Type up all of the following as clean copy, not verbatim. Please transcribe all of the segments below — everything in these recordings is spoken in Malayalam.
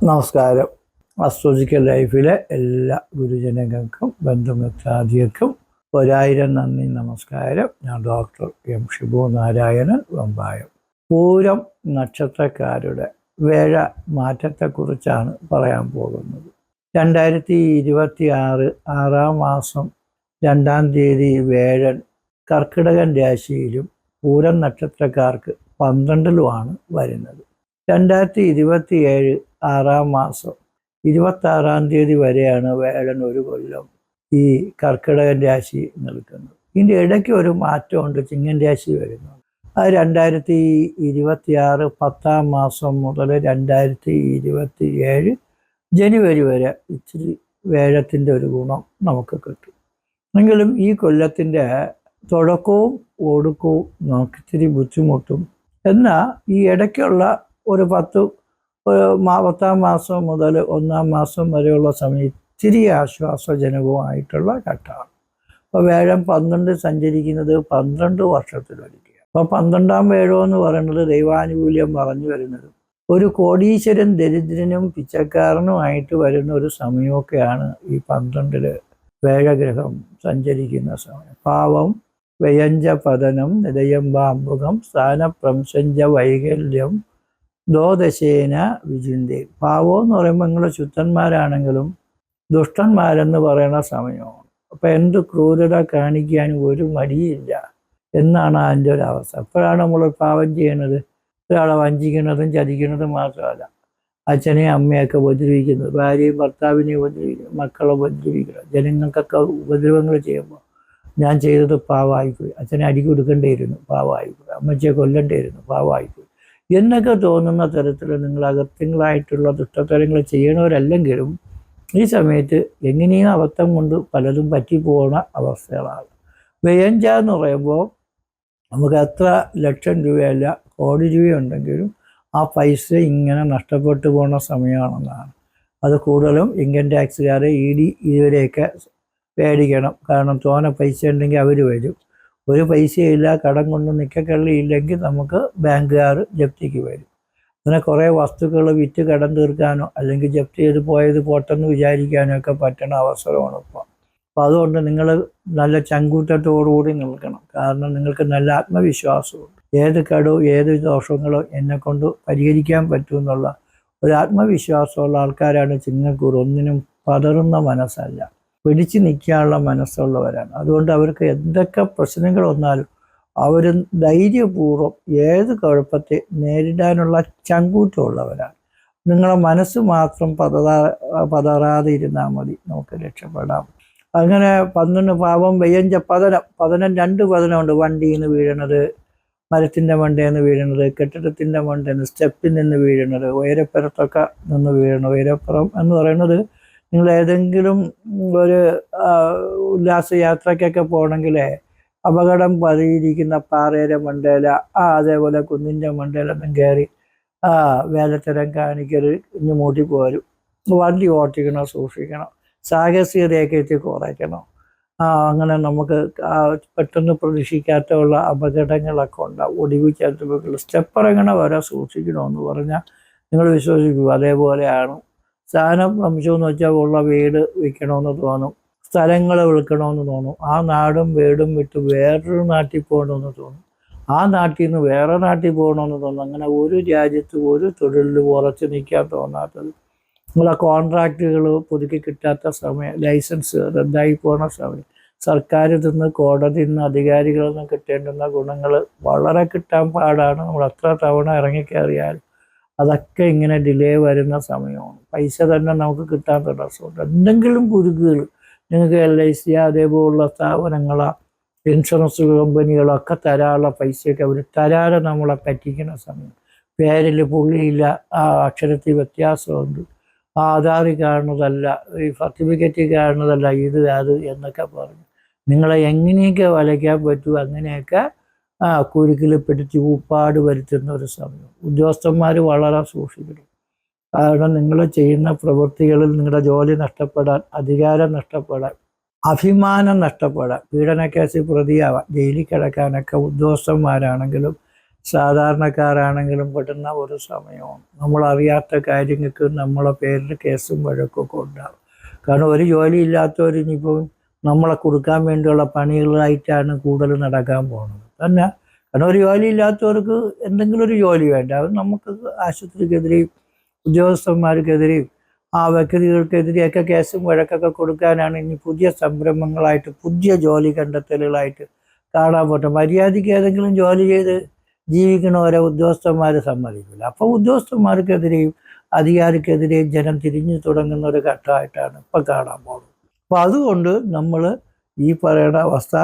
നമസ്കാരം. അസ്ട്രോളജിക്കൽ ലൈഫിലെ എല്ലാ ഗുരുജനങ്ങൾക്കും ബന്ധുമിത്രാദികൾക്കും 1000 നന്ദി നമസ്കാരം. ഞാൻ ഡോക്ടർ എം ഷിബു നാരായണൻ, വെമ്പായം. പൂരം നക്ഷത്രക്കാരുടെ വേഴ മാറ്റത്തെക്കുറിച്ചാണ് പറയാൻ പോകുന്നത്. 2026 6-ാം മാസം 2-ാം തീയതി വേഴൻ കർക്കിടകൻ രാശിയിലും പൂരം നക്ഷത്രക്കാർക്ക് 12-ലുമാണ് വരുന്നത്. 2027 6-ാം മാസം 26-ാം തീയതി വരെയാണ് വേഴൻ ഒരു കൊല്ലം ഈ കർക്കിടകൻ രാശി നിൽക്കുന്നത്. ഇതിൻ്റെ ഇടയ്ക്ക് ഒരു മാറ്റമുണ്ട്, ചിങ്ങൻ രാശി വരുന്നത്. അത് 2026 10-ാം മാസം മുതൽ 2027 ജനുവരി വരെ ഇച്ചിരി വേഴത്തിൻ്റെ ഒരു ഗുണം നമുക്ക് കിട്ടും. എങ്കിലും ഈ കൊല്ലത്തിൻ്റെ തുടക്കവും ഒടുക്കവും നമുക്കിച്ചിരി ബുദ്ധിമുട്ടും. എന്നാൽ ഈ ഇടയ്ക്കുള്ള ഒരു 10-ാം മാസം മുതൽ 1-ാം മാസം വരെയുള്ള സമയം ഇത്തിരി ആശ്വാസജനകമായിട്ടുള്ള ഘട്ടമാണ്. അപ്പോൾ വേഴം 12 സഞ്ചരിക്കുന്നത് 12 വർഷത്തിലൊരിക്കുക. അപ്പോൾ 12-ാം വേഴം എന്ന് പറയുന്നത് ദൈവാനുകൂല്യം പറഞ്ഞു വരുന്നത് ഒരു കോടീശ്വരൻ ദരിദ്രനും പിച്ചക്കാരനുമായിട്ട് വരുന്ന ഒരു സമയമൊക്കെയാണ് ഈ 12-ല് വേഴഗ്രഹം സഞ്ചരിക്കുന്ന സമയം. പാവം വ്യയഞ്ച പതനം നിലയമ്പാമ്പുകം സ്ഥാനപ്രംശഞ്ച വൈകല്യം ദോദശേന വിചിന്തി. പാവം എന്ന് പറയുമ്പോൾ നിങ്ങൾ ശുദ്ധന്മാരാണെങ്കിലും ദുഷ്ടന്മാരെന്ന് പറയുന്ന സമയമാണ്. അപ്പം എന്ത് ക്രൂരത കാണിക്കാനും ഒരു മടിയില്ല എന്നാണ് അതിൻ്റെ ഒരു അവസ്ഥ. അപ്പോഴാണ് നമ്മൾ പാവം ചെയ്യണത്. ഒരാളെ വഞ്ചിക്കുന്നതും ചതിക്കുന്നതും മാത്രമല്ല, അച്ഛനെയും അമ്മയൊക്കെ ഉപദ്രവിക്കുന്നത്, ഭാര്യയും ഭർത്താവിനെയും ഉപദ്രവിക്കുന്നത്, മക്കളെ ഉപദ്രവിക്കുന്നത്, ജനങ്ങൾക്കൊക്കെ ഉപദ്രവങ്ങൾ ചെയ്യുമ്പോൾ ഞാൻ ചെയ്തത് പാവമായിപ്പോയി, അച്ഛനെ അടി കൊടുക്കേണ്ടിയിരുന്നു, പാവമായിപ്പോയി, അമ്മച്ചിയെ കൊല്ലേണ്ടിയിരുന്നു, പാവമായിപ്പോയി എന്നൊക്കെ തോന്നുന്ന തരത്തിൽ നിങ്ങൾ അകത്യങ്ങളായിട്ടുള്ള ദുഷ്ടത്തരങ്ങൾ ചെയ്യണവരല്ലെങ്കിലും ഈ സമയത്ത് എങ്ങനെയും അബദ്ധം കൊണ്ട് പലതും പറ്റിപ്പോകുന്ന അവസ്ഥകളാണ്. വ്യയഞ്ച എന്ന് പറയുമ്പോൾ നമുക്ക് എത്ര ലക്ഷം രൂപയല്ല കോടി രൂപയുണ്ടെങ്കിലും ആ പൈസ ഇങ്ങനെ നഷ്ടപ്പെട്ടു പോകുന്ന സമയമാണെന്നാണ്. അത് കൂടുതലും ഇൻകം ടാക്സുകാരെ ED ഇവരെയൊക്കെ പേടിക്കണം. കാരണം തോനെ പൈസ ഉണ്ടെങ്കിൽ അവർ വരും. ഒരു പൈസയില്ല, കടം കൊണ്ട് നിൽക്കക്കള്ളിയില്ലെങ്കിൽ നമുക്ക് ബാങ്കുകാർ ജപ്തിക്ക് വരും. അങ്ങനെ കുറേ വസ്തുക്കൾ വിറ്റ് കടം തീർക്കാനോ അല്ലെങ്കിൽ ജപ്തി ചെയ്ത് പോയത് പോട്ടെന്ന് വിചാരിക്കാനോ ഒക്കെ പറ്റുന്ന അവസരമാണ് ഇപ്പോൾ. അപ്പോൾ അതുകൊണ്ട് നിങ്ങൾ നല്ല ചങ്കൂറ്റത്തോടുകൂടി നിൽക്കണം. കാരണം നിങ്ങൾക്ക് നല്ല ആത്മവിശ്വാസമുണ്ട്. ഏത് കടവും ഏത് ദോഷങ്ങളോ എന്നെക്കൊണ്ട് പരിഹരിക്കാൻ പറ്റുമെന്നുള്ള ഒരു ആത്മവിശ്വാസമുള്ള ആൾക്കാരാണ് ചിങ്ങക്കൂർ. ഒന്നിനും പതറുന്ന മനസ്സല്ല, പിടിച്ചു നിൽക്കാനുള്ള മനസ്സുള്ളവരാണ്. അതുകൊണ്ട് അവർക്ക് എന്തൊക്കെ പ്രശ്നങ്ങൾ വന്നാലും അവർ ധൈര്യപൂർവ്വം ഏത് കുഴപ്പത്തെ നേരിടാനുള്ള ചങ്കൂറ്റമുള്ളവരാണ്. നിങ്ങളെ മനസ്സ് മാത്രം പതറാതെ ഇരുന്നാൽ മതി, നമുക്ക് രക്ഷപ്പെടാം. അങ്ങനെ 12 പാവം വ്യയഞ്ച പതനം 2 പതനമുണ്ട്. വണ്ടിയിൽ നിന്ന് വീഴണത്, മരത്തിൻ്റെ മണ്ടയിൽ നിന്ന് വീഴണത്, കെട്ടിടത്തിൻ്റെ മണ്ടയിൽ നിന്ന്, സ്റ്റെപ്പിൽ നിന്ന് വീഴണത്, ഉയരപ്പുറത്തൊക്കെ നിന്ന് വീഴണം. ഉയരപ്പുറം എന്ന് പറയുന്നത് നിങ്ങൾ ഏതെങ്കിലും ഒരു ഉല്ലാസയാത്രയ്ക്കൊക്കെ പോകണമെങ്കിൽ അപകടം പതിയിരിക്കുന്ന പാറയുടെ മണ്ടയില അതേപോലെ കുന്നിൻ്റെ മണ്ടയിലൊന്നും കയറി വേലത്തരം കാണിക്കരുത്, ഇഞ്ഞ് മൂട്ടിപ്പോരും. വണ്ടി ഓട്ടിക്കണം, സൂക്ഷിക്കണം, സാഹസികതയൊക്കെ എത്തി കുറയ്ക്കണം. അങ്ങനെ നമുക്ക് പെട്ടെന്ന് പ്രതീക്ഷിക്കാത്തുള്ള അപകടങ്ങളൊക്കെ ഉണ്ടാവും. ഒടിവ് ചേർത്ത് സ്റ്റെപ്പ് ഇറങ്ങണ വരെ സൂക്ഷിക്കണമെന്ന് പറഞ്ഞാൽ നിങ്ങൾ വിശ്വസിക്കൂ. അതേപോലെയാണ് സ്ഥാനം വംശമെന്ന് വെച്ചാൽ ഉള്ള വീട് വിൽക്കണമെന്ന് തോന്നും, സ്ഥലങ്ങൾ വിൽക്കണമെന്ന് തോന്നും, ആ നാടും വീടും വിട്ട് വേറൊരു നാട്ടിൽ പോകണമെന്ന് തോന്നും, ആ നാട്ടിൽ നിന്ന് വേറെ നാട്ടിൽ പോകണമെന്ന് തോന്നും. അങ്ങനെ ഒരു രാജ്യത്ത് ഒരു തൊഴിലിൽ ഉറച്ച് നിൽക്കാൻ തോന്നാത്തത്, നമ്മളെ കോൺട്രാക്റ്റുകൾ പുതുക്കി കിട്ടാത്ത സമയം, ലൈസൻസ് റദ്ദായി പോകുന്ന സമയം, സർക്കാരിൽ നിന്ന് കോടതിയിൽ നിന്ന് അധികാരികളിൽ നിന്ന് കിട്ടേണ്ടുന്ന ഗുണങ്ങൾ വളരെ കിട്ടാൻ പാടാണ്. നമ്മൾ എത്ര തവണ ഇറങ്ങിക്കയറിയാൽ അതൊക്കെ ഇങ്ങനെ ഡിലേ വരുന്ന സമയമാണ്. പൈസ തന്നെ നമുക്ക് കിട്ടാൻ തടസ്സമുണ്ട്. എന്തെങ്കിലും കുരുക്കുകൾ നിങ്ങൾക്ക് LIC അതേപോലുള്ള സ്ഥാപനങ്ങളോ ഇൻഷുറൻസ് കമ്പനികളോ ഒക്കെ തരാനുള്ള പൈസയൊക്കെ അവർ തരാതെ നമ്മളെ പറ്റിക്കുന്ന സമയം. പേരിൽ പുള്ളിയില്ല, ആ അക്ഷരത്തിൽ വ്യത്യാസമുണ്ട്, ആ ആധാറിൽ കാണുന്നതല്ല, ഈ സർട്ടിഫിക്കറ്റിൽ കാണുന്നതല്ല, ഇത് അത് എന്നൊക്കെ പറഞ്ഞു നിങ്ങളെ എങ്ങനെയൊക്കെ വലയ്ക്കാൻ പറ്റുമോ അങ്ങനെയൊക്കെ കുരുക്കിൽപ്പെടുത്തി ഊപ്പാട് വരുത്തുന്ന ഒരു സമയം. ഉദ്യോഗസ്ഥന്മാർ വളരെ സൂക്ഷിക്കണം. കാരണം നിങ്ങൾ ചെയ്യുന്ന പ്രവൃത്തികളിൽ നിങ്ങളുടെ ജോലി നഷ്ടപ്പെടാൻ, അധികാരം നഷ്ടപ്പെടാൻ, അഭിമാനം നഷ്ടപ്പെടാൻ, പീഡനക്കേസിൽ പ്രതിയാവാൻ, ജയിലിൽ കിടക്കാനൊക്കെ ഉദ്യോഗസ്ഥന്മാരാണെങ്കിലും സാധാരണക്കാരാണെങ്കിലും പെടുന്ന ഒരു സമയമാണ്. നമ്മളറിയാത്ത കാര്യങ്ങൾക്ക് നമ്മളെ പേരിൽ കേസും വഴക്കൊക്കെ ഉണ്ടാകും. കാരണം ഒരു ജോലി ഇല്ലാത്തവർ ഇനിയിപ്പോൾ നമ്മളെ കൊടുക്കാൻ വേണ്ടിയുള്ള പണികളായിട്ടാണ് കൂടുതൽ നടക്കാൻ പോകുന്നത് തന്നെ. കാരണം ഒരു ജോലി ഇല്ലാത്തവർക്ക് എന്തെങ്കിലും ഒരു ജോലി വേണ്ട. അത് നമുക്ക് ആശുപത്രിക്കെതിരെയും ഉദ്യോഗസ്ഥന്മാർക്കെതിരെയും ആ വ്യക്തികൾക്കെതിരെയൊക്കെ കേസും വഴക്കൊക്കെ കൊടുക്കാനാണ് ഇനി പുതിയ സംരംഭങ്ങളായിട്ട് പുതിയ ജോലി കണ്ടെത്തലുകളായിട്ട് കാണാൻ പറ്റും. മര്യാദയ്ക്ക് ഏതെങ്കിലും ജോലി ചെയ്ത് ജീവിക്കണവരെ ഉദ്യോഗസ്ഥന്മാർ സമ്മതിക്കില്ല. അപ്പോൾ ഉദ്യോഗസ്ഥന്മാർക്കെതിരെയും അധികാരിക്കെതിരെയും ജനം തിരിഞ്ഞു തുടങ്ങുന്ന ഒരു ഘട്ടമായിട്ടാണ് ഇപ്പം കാണാൻ പോകുന്നത്. അപ്പോൾ അതുകൊണ്ട് നമ്മൾ ഈ പറയുന്ന അവസ്ഥ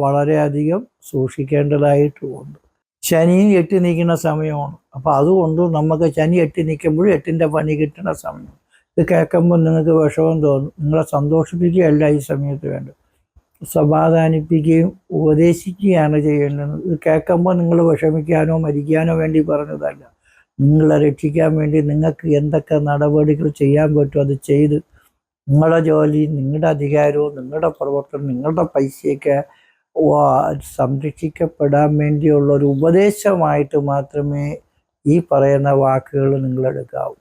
വളരെയധികം സൂക്ഷിക്കേണ്ടതായിട്ടുമുണ്ട്. ശനിയും എട്ടി നിൽക്കുന്ന സമയമാണ്. അപ്പോൾ അതുകൊണ്ട് നമുക്ക് ശനി എട്ടി നിൽക്കുമ്പോഴും 8ൻ്റെ പണി കിട്ടുന്ന സമയം. ഇത് കേൾക്കുമ്പോൾ നിങ്ങൾക്ക് വിഷമം തോന്നും. നിങ്ങളെ സന്തോഷിപ്പിക്കുകയല്ല ഈ സമയത്ത് വേണ്ടത്, സമാധാനിപ്പിക്കുകയും ഉപദേശിക്കുകയാണ് ചെയ്യേണ്ടത്. ഇത് കേൾക്കുമ്പോൾ നിങ്ങൾ വിഷമിക്കാനോ മരിക്കാനോ വേണ്ടി പറഞ്ഞതല്ല. നിങ്ങളെ രക്ഷിക്കാൻ വേണ്ടി നിങ്ങൾക്ക് എന്തൊക്കെ നടപടികൾ ചെയ്യാൻ പറ്റുമോ അത് ചെയ്ത് നിങ്ങളുടെ ജോലി, നിങ്ങളുടെ അധികാരവും, നിങ്ങളുടെ പ്രവർത്തനം, നിങ്ങളുടെ പൈസയൊക്കെ സംരക്ഷിക്കപ്പെടാൻ വേണ്ടിയുള്ള ഒരു ഉപദേശമായിട്ട് മാത്രമേ ഈ പറയുന്ന വാക്കുകൾ നിങ്ങളെടുക്കാവൂ.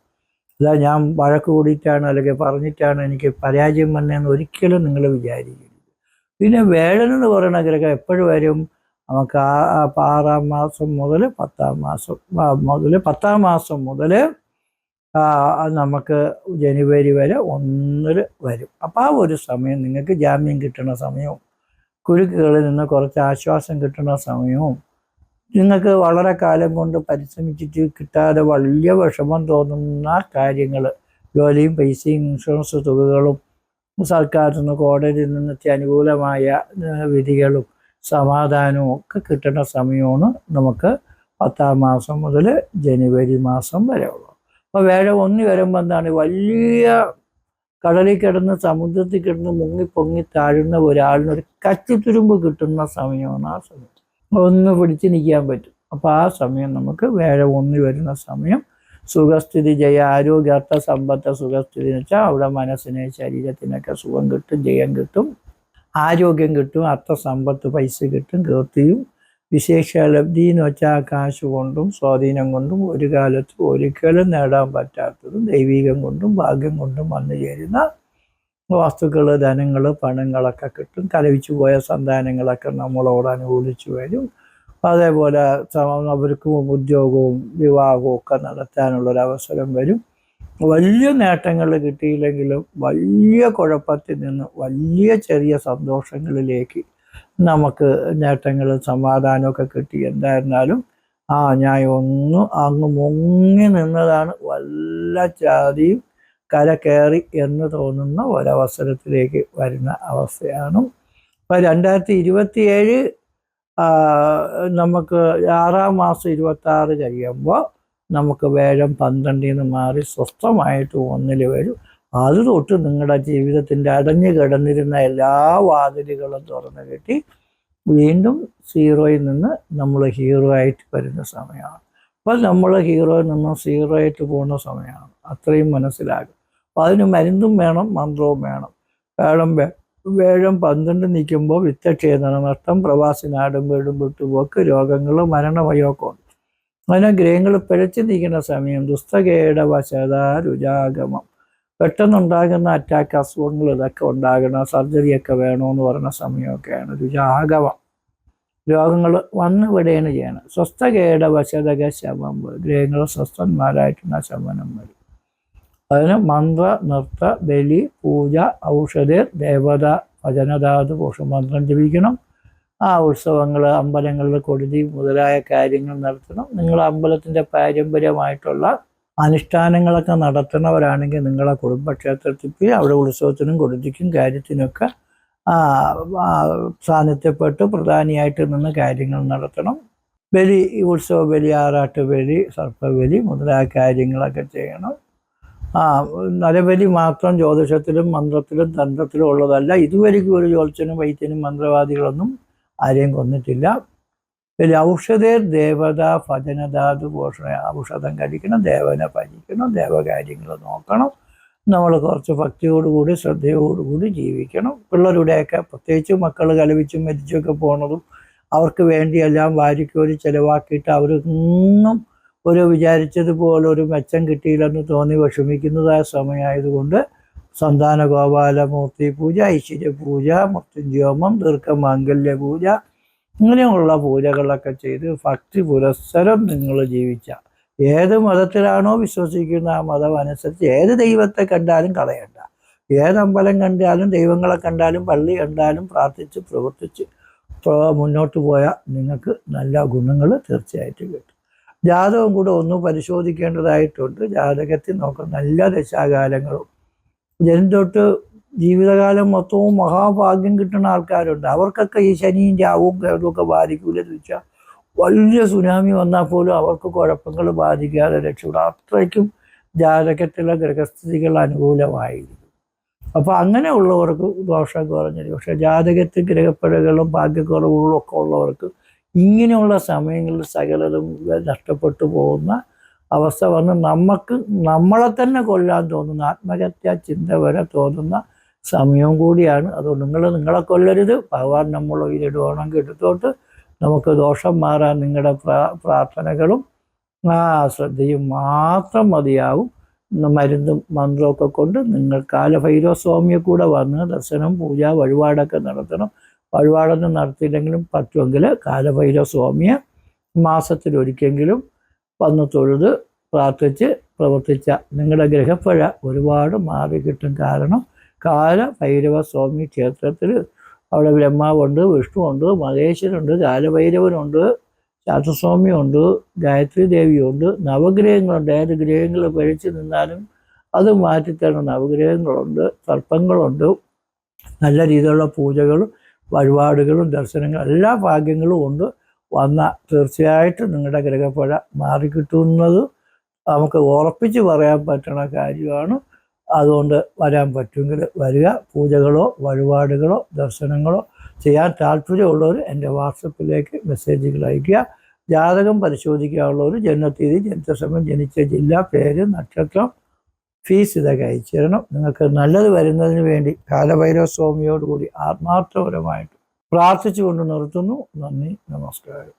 അല്ല ഞാൻ വഴക്ക് കൂടിയിട്ടാണ് അല്ലെങ്കിൽ പറഞ്ഞിട്ടാണ് എനിക്ക് പരാജയം വന്നതെന്ന് ഒരിക്കലും നിങ്ങൾ വിചാരിക്കരുത്. പിന്നെ വേഴനെന്ന് പറയുന്ന ഗ്രഹം എപ്പോഴും വരും? നമുക്ക് 6-ാം മാസം മുതൽ 10-ാം മാസം മുതൽ നമുക്ക് ജനുവരി വരെ 1 വരും. അപ്പോൾ ആ ഒരു സമയം നിങ്ങൾക്ക് ജാമ്യം കിട്ടുന്ന സമയവും കുരുക്കുകളിൽ നിന്ന് കുറച്ച് ആശ്വാസം കിട്ടുന്ന സമയവും നിങ്ങൾക്ക് വളരെ കാലം കൊണ്ട് പരിശ്രമിച്ചിട്ട് കിട്ടാതെ വലിയ വിഷമം തോന്നുന്ന കാര്യങ്ങൾ, ജോലിയും പൈസയും ഇൻഷുറൻസ് തുകകളും സർക്കാരിൽ നിന്ന് കോടതിയിൽ നിന്നെത്തി അനുകൂലമായ വിധികളും സമാധാനവും ഒക്കെ കിട്ടുന്ന സമയമാണ് നമുക്ക് 10-ാം മാസം മുതൽ ജനുവരി മാസം വരെ ഉള്ളത്. അപ്പോൾ വേഴം 1 വരുമ്പോൾ എന്താണ്, വലിയ കടലിൽ കിടന്ന് സമുദ്രത്തിൽ കിടന്ന് മുങ്ങിപ്പൊങ്ങി താഴുന്ന ഒരാളിനൊരു കച്ചിത്തുരുമ്പ് കിട്ടുന്ന സമയമാണ് ആ സമയം. ഒന്ന് പിടിച്ച് നിൽക്കാൻ പറ്റും. അപ്പോൾ ആ സമയം നമുക്ക് വേഴം 1 വരുന്ന സമയം സുഖസ്ഥിതി, ജയ, ആരോഗ്യ, അർത്ഥ, സമ്പത്ത്, സുഖസ്ഥിതി എന്ന് വെച്ചാൽ അവിടെ മനസ്സിന് ശരീരത്തിനൊക്കെ സുഖം കിട്ടും, ജയം കിട്ടും, ആരോഗ്യം കിട്ടും, അർത്ഥസമ്പത്ത്, പൈസ കിട്ടും, കീർത്തിയും വിശേഷലബ്ധി എന്ന് വെച്ചാൽ കാശ് കൊണ്ടും സ്വാധീനം കൊണ്ടും ഒരു കാലത്ത് ഒരിക്കലും നേടാൻ പറ്റാത്തതും ദൈവികം കൊണ്ടും ഭാഗ്യം കൊണ്ടും വന്നു ചേരുന്ന വസ്തുക്കൾ, ധനങ്ങൾ, പണങ്ങളൊക്കെ കിട്ടും. കലവിച്ചു പോയ സന്താനങ്ങളൊക്കെ നമ്മളോട് അനുകൂലിച്ചു വരും. അതേപോലെ അവർക്കും ഉദ്യോഗവും വിവാഹവും ഒക്കെ നടത്താനുള്ളൊരവസരം വരും. വലിയ നേട്ടങ്ങൾ കിട്ടിയില്ലെങ്കിലും വലിയ കുഴപ്പത്തിൽ നിന്ന് വലിയ ചെറിയ സന്തോഷങ്ങളിലേക്ക് നമുക്ക് നേട്ടങ്ങളും സമാധാനമൊക്കെ കിട്ടി. എന്തായിരുന്നാലും ഞാൻ അങ്ങ് മുങ്ങി നിന്നതാണ്, വല്ല ജാതിയും കര കയറി എന്ന് തോന്നുന്ന ഒരവസരത്തിലേക്ക് വരുന്ന അവസ്ഥയാണ്. അപ്പോൾ 2027 നമുക്ക് 6-ാം മാസം 26 കഴിയുമ്പോൾ നമുക്ക് വേഴം 12-ൽ നിന്ന് മാറി സ്വസ്ഥമായിട്ട് 1 വരും. അത് തൊട്ട് നിങ്ങളുടെ ജീവിതത്തിൻ്റെ അടഞ്ഞു കിടന്നിരുന്ന എല്ലാ വാതിലുകളും തുറന്നു കെട്ടി വീണ്ടും 0-യിൽ നിന്ന് നമ്മൾ ഹീറോ ആയിട്ട് വരുന്ന സമയമാണ്. അപ്പോൾ നമ്മൾ ഹീറോയിൽ നിന്ന് 0 ആയിട്ട് പോകുന്ന സമയമാണ്. അത്രയും മനസ്സിലാകും. അപ്പോൾ അതിന് മരുന്നും വേണം, മന്ത്രവും വേണം. വേഴം 12 നിൽക്കുമ്പോൾ വിത്തക്ഷേതനം, നഷ്ടം, പ്രവാസി, നാടും വീടും വിട്ടുപോക്ക്, രോഗങ്ങൾ, മരണഭയമൊക്കെ ഉണ്ട്. അങ്ങനെ ഗ്രഹങ്ങൾ പിഴച്ചു നിൽക്കുന്ന സമയം ദുസ്തകേട വശത രുജാഗമം, പെട്ടെന്നുണ്ടാകുന്ന അറ്റാക്ക്, അസുഖങ്ങൾ ഇതൊക്കെ ഉണ്ടാകണം, സർജറിയൊക്കെ വേണമെന്ന് പറയുന്ന സമയമൊക്കെയാണ് രുജാഗമം. രോഗങ്ങൾ വന്ന് വിടുകയാണ് ചെയ്യണം. സ്വസ്ഥകേട വശതക ശമം, ഗ്രഹങ്ങൾ സ്വസ്ഥന്മാരായിട്ടുള്ള ശമനം വരും. അതിന് മന്ത്ര, നൃത്ത, ബലി, പൂജ, ഔഷധ, ദേവത, ഭജനധാതു, പോഷമന്ത്രം ജപിക്കണം. ആ ഉത്സവങ്ങൾ, അമ്പലങ്ങളിൽ കൊടിതി മുതലായ കാര്യങ്ങൾ നടത്തണം. നിങ്ങൾ അമ്പലത്തിൻ്റെ പാരമ്പര്യമായിട്ടുള്ള അനുഷ്ഠാനങ്ങളൊക്കെ നടത്തുന്നവരാണെങ്കിൽ നിങ്ങളെ കുടുംബക്ഷേത്രത്തിൽ പോയി അവിടെ ഉത്സവത്തിനും കൊടിതിക്കും കാര്യത്തിനൊക്കെ സാന്നിധ്യപ്പെട്ട് പ്രധാനിയായിട്ട് നിന്ന് കാര്യങ്ങൾ നടത്തണം. ബലി, ഉത്സവ ബലി, ആറാട്ട് ബലി, സർപ്പബലി മുതലായ കാര്യങ്ങളൊക്കെ ചെയ്യണം. നരബലി മാത്രം ജ്യോതിഷത്തിലും മന്ത്രത്തിലും തന്ത്രത്തിലും ഉള്ളതല്ല. ഇതുവരെയ്ക്കും ഒരു ജ്യോത്സ്യനും വൈദ്യനും മന്ത്രവാദികളൊന്നും ആരെയും കൊന്നിട്ടില്ല. പിന്നെ ഔഷധ, ദേവത, ഭജനധാതു, പോഷണ, ഔഷധം കഴിക്കണം, ദേവനെ ഭജിക്കണം, ദേവകാര്യങ്ങൾ നോക്കണം. നമ്മൾ കുറച്ച് ഭക്തിയോടുകൂടി ശ്രദ്ധയോടുകൂടി ജീവിക്കണം. പിള്ളേരുടെയൊക്കെ പ്രത്യേകിച്ച് മക്കൾ കലവിച്ചും മരിച്ചുമൊക്കെ പോണതും അവർക്ക് വേണ്ടിയെല്ലാം വാരിക്കോരി ചിലവാക്കിയിട്ട് അവരൊന്നും വിചാരിച്ചതുപോലെ ഒരു മെച്ചം കിട്ടിയില്ലെന്ന് തോന്നി വിഷമിക്കുന്നതായ സമയമായതുകൊണ്ട് സന്താന ഗോപാലമൂർത്തി പൂജ, ഐശ്വര്യ പൂജ, മൃത്യുഞ്ജോമം, ദീർഘമാംഗല്യ പൂജ, ഇങ്ങനെയുള്ള പൂജകളൊക്കെ ചെയ്ത് ഭക്തി പുരസ്സരം നിങ്ങൾ ജീവിച്ച ഏത് മതത്തിലാണോ വിശ്വസിക്കുന്ന ആ മതം അനുസരിച്ച് ഏത് ദൈവത്തെ കണ്ടാലും കളയണ്ട, ഏത് അമ്പലം കണ്ടാലും ദൈവങ്ങളെ കണ്ടാലും പള്ളി കണ്ടാലും പ്രാർത്ഥിച്ച് പ്രവർത്തിച്ച് മുന്നോട്ട് പോയാൽ നിങ്ങൾക്ക് നല്ല ഗുണങ്ങൾ തീർച്ചയായിട്ടും കിട്ടും. ജാതകം കൂടെ ഒന്ന് പരിശോധിക്കേണ്ടതായിട്ടുണ്ട്. ജാതകത്തിൽ നോക്കാം നല്ല ദശാകാലങ്ങളും ജനം തൊട്ട് ജീവിതകാലം മൊത്തവും മഹാഭാഗ്യം കിട്ടുന്ന ആൾക്കാരുണ്ട്. അവർക്കൊക്കെ ഈ ശനിയും രാവും കേതുമൊക്കെ ബാധിക്കൂലെന്ന് വെച്ചാൽ വലിയ സുനാമി വന്നാൽ പോലും അവർക്ക് കുഴപ്പങ്ങൾ ബാധിക്കാതെ രക്ഷപ്പെടും. അത്രയ്ക്കും ജാതകത്തിലെ ഗ്രഹസ്ഥിതികൾ അനുകൂലമായിരിക്കും. അപ്പോൾ അങ്ങനെയുള്ളവർക്ക് ദോഷം കുറഞ്ഞിരിക്കും. പക്ഷേ ജാതകത്തിൽ ഗ്രഹപ്പിഴകളും ഭാഗ്യക്കുറവുകളും ഒക്കെ ഉള്ളവർക്ക് ഇങ്ങനെയുള്ള സമയങ്ങളിൽ സകലതും നഷ്ടപ്പെട്ടു പോകുന്ന അവസ്ഥ വന്ന് നമ്മളെ തന്നെ കൊല്ലാൻ തോന്നുന്ന ആത്മഹത്യാ ചിന്ത വരെ തോന്നുന്ന സമയവും കൂടിയാണ്. അതുകൊണ്ട് നിങ്ങളെ കൊല്ലരുത്, ഭഗവാൻ നമ്മളെ ഉയരിടുവാണെങ്കിൽ എടുത്തോട്ട് നമുക്ക് ദോഷം മാറാൻ നിങ്ങളുടെ പ്രാർത്ഥനകളും ശ്രദ്ധയും മാത്രം മതിയാവും. മരുന്നും മന്ത്രമൊക്കെ കൊണ്ട് നിങ്ങൾ കാലഭൈരവ സ്വാമിയെ കൂടെ വന്ന് ദർശനം, പൂജ, വഴിപാടൊക്കെ നടത്തണം. വഴിപാടൊന്നും നടത്തിയില്ലെങ്കിലും പറ്റുമെങ്കിൽ കാലഭൈരവ സ്വാമിയെ മാസത്തിലൊരിക്കെങ്കിലും വന്ന് തൊഴുത് പ്രാർത്ഥിച്ച് പ്രവർത്തിച്ച നിങ്ങളുടെ ഗ്രഹപ്പഴ ഒരുപാട് മാറി കിട്ടും. കാരണം കാലഭൈരവ സ്വാമി ക്ഷേത്രത്തിൽ അവിടെ ബ്രഹ്മാവുണ്ട്, വിഷ്ണുവുണ്ട്, മഹേശ്വരുണ്ട്, കാലഭൈരവനുണ്ട്, ശാസ്ത്രസ്വാമിയുണ്ട്, ഗായത്രി ദേവിയുണ്ട്, നവഗ്രഹങ്ങളുണ്ട്. ഏത് ഗ്രഹങ്ങൾ പഴിച്ച് നിന്നാലും അത് മാറ്റിത്തരുന്ന നവഗ്രഹങ്ങളുണ്ട്, സർപ്പങ്ങളുണ്ട്. നല്ല രീതിയിലുള്ള പൂജകളും വഴിപാടുകളും ദർശനങ്ങളും എല്ലാ ഭാഗ്യങ്ങളും കൊണ്ട് വന്നാൽ തീർച്ചയായിട്ടും നിങ്ങളുടെ ഗ്രഹപ്പഴ മാറിക്കിട്ടുന്നത് നമുക്ക് ഉറപ്പിച്ച് പറയാൻ പറ്റുന്ന കാര്യമാണ്. അതുകൊണ്ട് വരാൻ പറ്റുമെങ്കിൽ വരിക. പൂജകളോ വഴിപാടുകളോ ദർശനങ്ങളോ ചെയ്യാൻ താല്പര്യമുള്ളവർ എൻ്റെ വാട്സപ്പിലേക്ക് മെസ്സേജുകൾ അയയ്ക്കുക. ജാതകം പരിശോധിക്കാനുള്ളവർ ജനനത്തീയതി, ജനിതസമയം, ജനിച്ച ജില്ല, പേര്, നക്ഷത്രം, ഫീസ് ഇതൊക്കെ അയച്ചു തരണം. നിങ്ങൾക്ക് നല്ലത് വരുന്നതിന് വേണ്ടി കാലഭൈരവ സ്വാമിയോടുകൂടി ആത്മാർത്ഥപരമായിട്ട് പ്രാർത്ഥിച്ചുകൊണ്ട് നിർത്തുന്നു. നന്ദി, നമസ്കാരം.